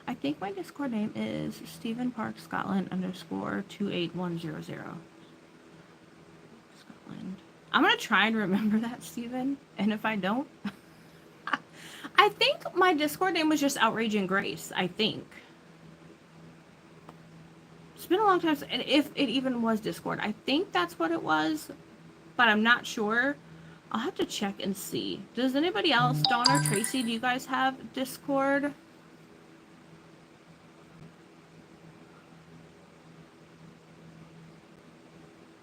I think my Discord name is Stephen Park Scotland _ 28100. Scotland. I'm going to try and remember that, Stephen. And if I don't, I think my Discord name was just Outrage and Grace, I think. It's been a long time, and if it even was Discord, I think that's what it was, but I'm not sure. I'll have to check and see. Does anybody else, Dawn or Tracy, do you guys have Discord?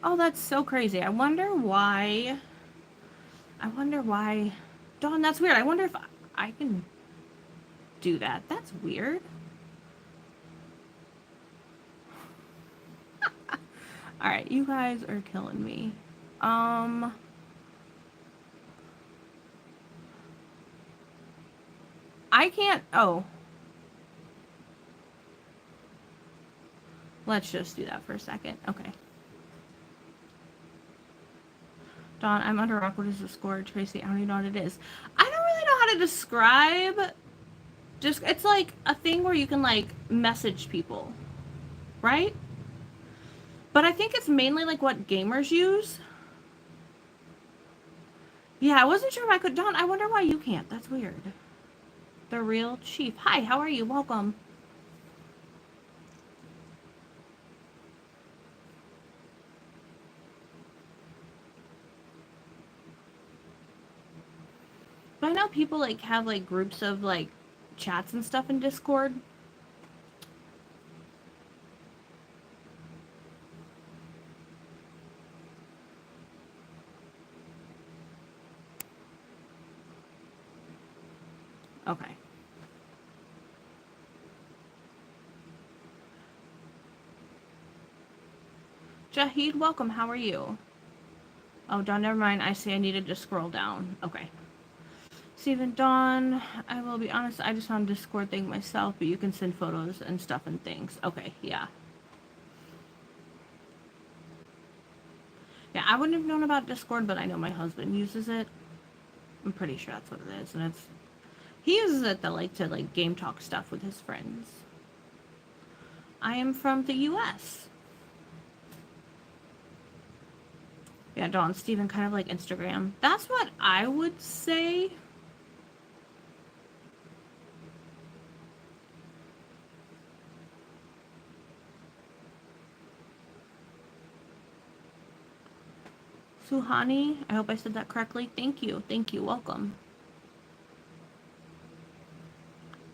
Oh, that's so crazy. I wonder why. Dawn, that's weird. I wonder if I can do that. That's weird. All right, you guys are killing me. I can't. Oh. Let's just do that for a second. Okay. Dawn, I'm under rock. What is the score? Tracy, I don't even know what it is. I don't really know how to describe. Just, it's like a thing where you can like message people, right? But I think it's mainly like what gamers use. Yeah, I wasn't sure if I could. Dawn, I wonder why you can't. That's weird. The Real Chief. Hi, how are you? Welcome. But I know people like have like groups of like chats and stuff in Discord. Okay. Jahid, welcome. How are you? Oh, Dawn, never mind. I see I needed to scroll down. Okay. Steven, Dawn, I will be honest, I just found Discord thing myself, but you can send photos and stuff and things. Okay, yeah. Yeah, I wouldn't have known about Discord, but I know my husband uses it. I'm pretty sure that's what it is, and he uses it to like game talk stuff with his friends. I am from the US. Yeah, Dawn, Steven, kind of like Instagram. That's what I would say. Suhani, I hope I said that correctly. Thank you. Thank you. Welcome.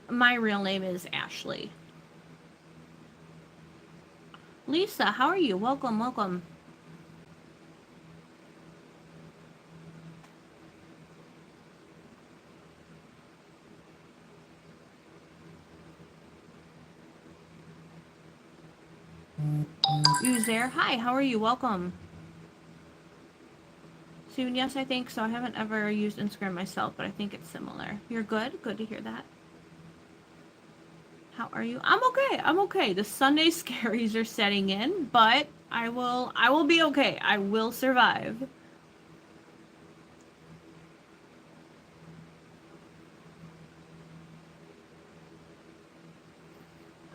My real name is Ashley. Lisa, how are you? Welcome, welcome. Who's there? Hi, how are you? Welcome. Steven, yes, I think so. I haven't ever used Instagram myself, but I think it's similar. You're good? Good to hear that. How are you? I'm okay. I'm okay. The Sunday scaries are setting in, but I will be okay. I will survive.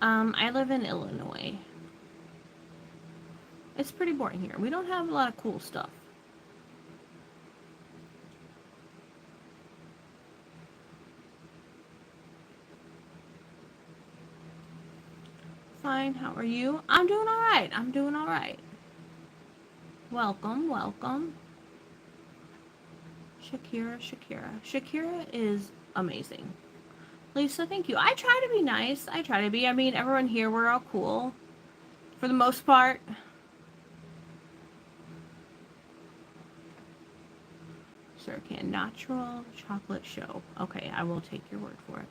I live in Illinois. It's pretty boring here. We don't have a lot of cool stuff. Fine. How are you? I'm doing all right. I'm doing all right. Welcome, welcome. Shakira is amazing. Lisa, thank you. I try to be nice. I try to be. I mean, everyone here, we're all cool. For the most part. Sir can. Natural chocolate show. Okay, I will take your word for it.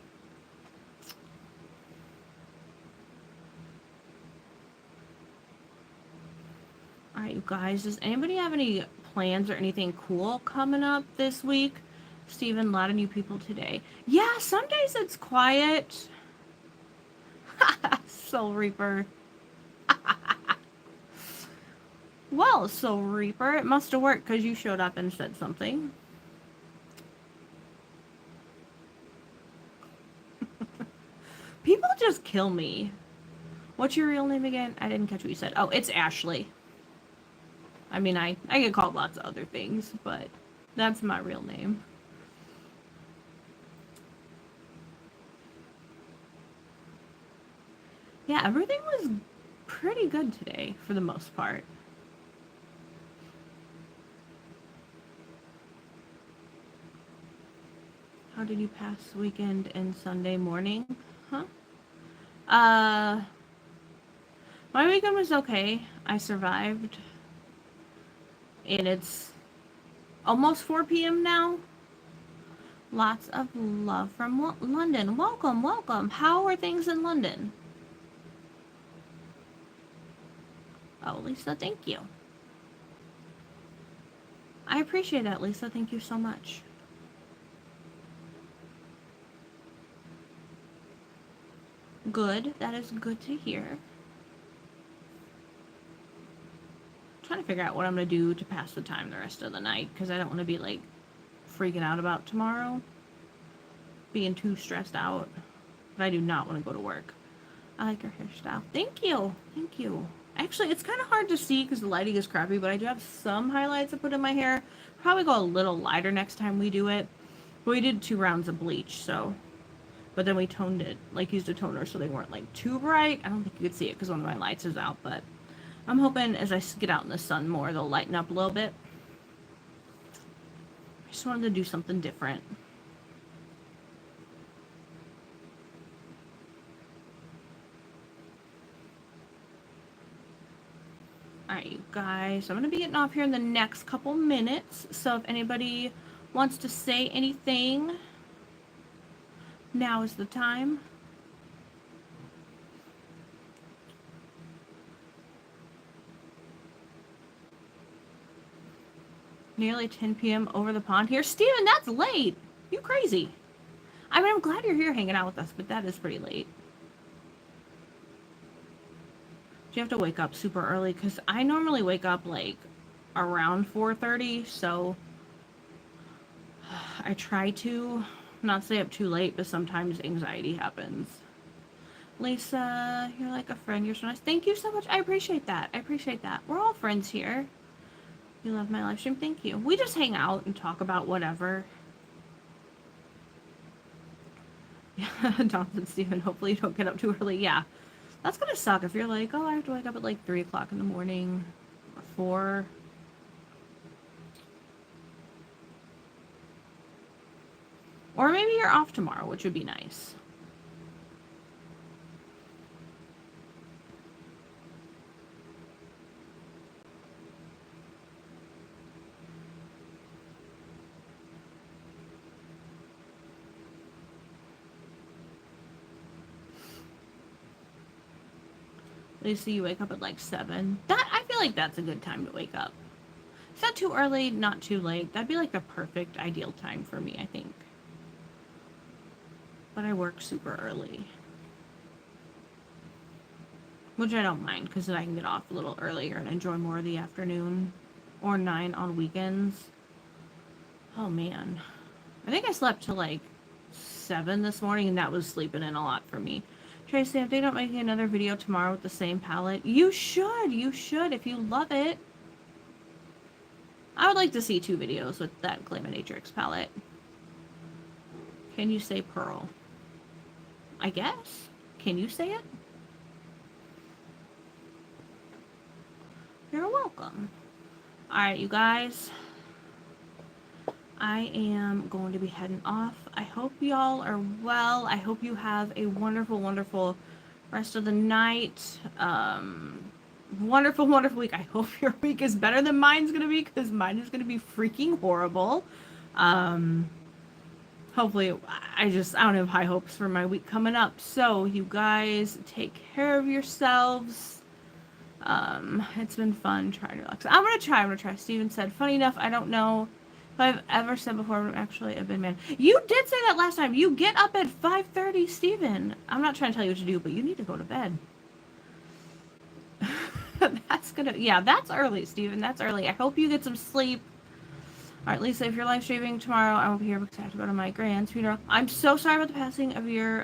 Alright, you guys. Does anybody have any plans or anything cool coming up this week? Steven, a lot of new people today. Yeah, some days it's quiet. Soul Reaper. Well, Soul Reaper, it must have worked because you showed up and said something. People just kill me. What's your real name again? I didn't catch what you said. Oh, it's Ashley. I mean, I get called lots of other things, but that's my real name. Yeah, everything was pretty good today for the most part. How did you pass weekend and Sunday morning? Huh? Uh, my weekend was okay. I survived. And it's almost 4 p.m. now. Lots of love from London. Welcome, welcome. How are things in London? Oh, Lisa, thank you. I appreciate that, Lisa. Thank you so much. Good. That is good to hear. I'm trying to figure out what I'm going to do to pass the time the rest of the night, because I don't want to be, like, freaking out about tomorrow. Being too stressed out. But I do not want to go to work. I like your hairstyle. Thank you. Thank you. Actually, it's kind of hard to see because the lighting is crappy, but I do have some highlights I put in my hair. Probably go a little lighter next time we do it. But we did 2 rounds of bleach, so. But then we toned it, like used a toner so they weren't like too bright. I don't think you could see it because one of my lights is out, but I'm hoping as I get out in the sun more, they'll lighten up a little bit. I just wanted to do something different. Alright, you guys, I'm going to be getting off here in the next couple minutes, so if anybody wants to say anything, now is the time. Nearly 10 p.m. over the pond here. Steven, that's late. You crazy. I mean, I'm glad you're here hanging out with us, but that is pretty late. Do you have to wake up super early? Because I normally wake up like around 4:30, so I try to not stay up too late, but sometimes anxiety happens. Lisa, you're like a friend. You're so nice. Thank you so much. I appreciate that. I appreciate that. We're all friends here. You love my live stream. Thank you. We just hang out and talk about whatever. Yeah, Jonathan, Stephen, hopefully you don't get up too early. Yeah, that's gonna suck if you're like, oh, I have to wake up at like 3 o'clock in the morning or 4. Or maybe you're off tomorrow, which would be nice. Lisa, you wake up at like 7. I feel like that's a good time to wake up. It's not too early, not too late. That'd be like the perfect ideal time for me, I think. But I work super early. Which I don't mind, because then I can get off a little earlier and enjoy more of the afternoon. Or 9 on weekends. Oh man. I think I slept till like 7 this morning, and that was sleeping in a lot for me. Tracy, if they don't make another video tomorrow with the same palette, you should if you love it. I would like to see 2 videos with that Glaminatrix palette. Can you say Pearl? I guess. Can you say it? You're welcome. Alright, you guys. I am going to be heading off. I hope y'all are well. I hope you have a wonderful, wonderful rest of the night. Wonderful, wonderful week. I hope your week is better than mine's going to be, because mine is going to be freaking horrible. Hopefully, I don't have high hopes for my week coming up. So, you guys, take care of yourselves. It's been fun trying to relax. I'm going to try. Steven said, funny enough, I don't know if I've ever said before, but I'm actually a big man. You did say that last time. You get up at 5:30, Steven. I'm not trying to tell you what to do, but you need to go to bed. That's early, Steven. That's early. I hope you get some sleep. Alright, Lisa, if you're live streaming tomorrow, I won't be here because I have to go to my grand's funeral. I'm so sorry about the passing of your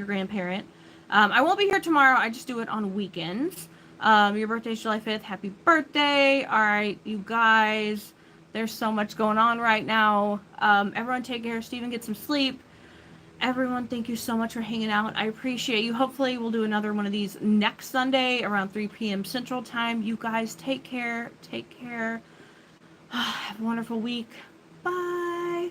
grandparent. I won't be here tomorrow. I just do it on weekends. Your birthday's July 5th. Happy birthday. Alright, you guys. There's so much going on right now. Everyone take care. Steven, get some sleep. Everyone, thank you so much for hanging out. I appreciate you. Hopefully, we'll do another one of these next Sunday around 3 p.m. Central Time. You guys take care. Take care. Have a wonderful week. Bye.